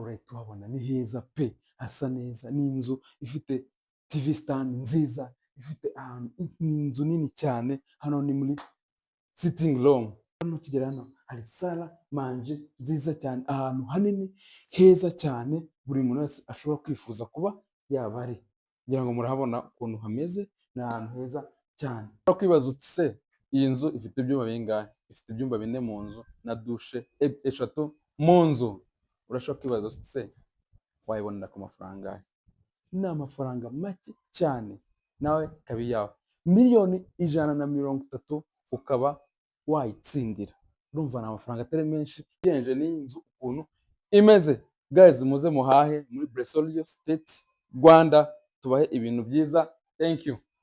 Urahita tuhabona ni heza pe, hasa neza, ni inzu ifite TV stand nziza, ifite ahantu, ni inzu nini cyane. Hano ni muri sitting room. Hano ukigera hano hari sala manje nziza cyane, ahantu hanini heza cyane buri muntu wese ashobora kwifuza kuba yaba ari. Ngira ngo murahabona ukuntu hameze, ni ahantu heza cyane. Ushobora kwibaza uti se iyi nzu ifite ibyumba bingahe? Ifite ibyumba 4 mu nzu na dushe 3 mu nzu. Urashobora kwibaza uti se wayibonera ku mafaranga angahe? Ni amafaranga make cyane, nawe kabi yawe miliyoni 130 ukaba wayitsindira. Urumva ni amafaranga atari menshi ugereranije n'iyi nzu ukuntu imeze. Guys, muze muhahe muri Blesso Real Estate Rwanda, tubahe ibintu byiza. Thank you.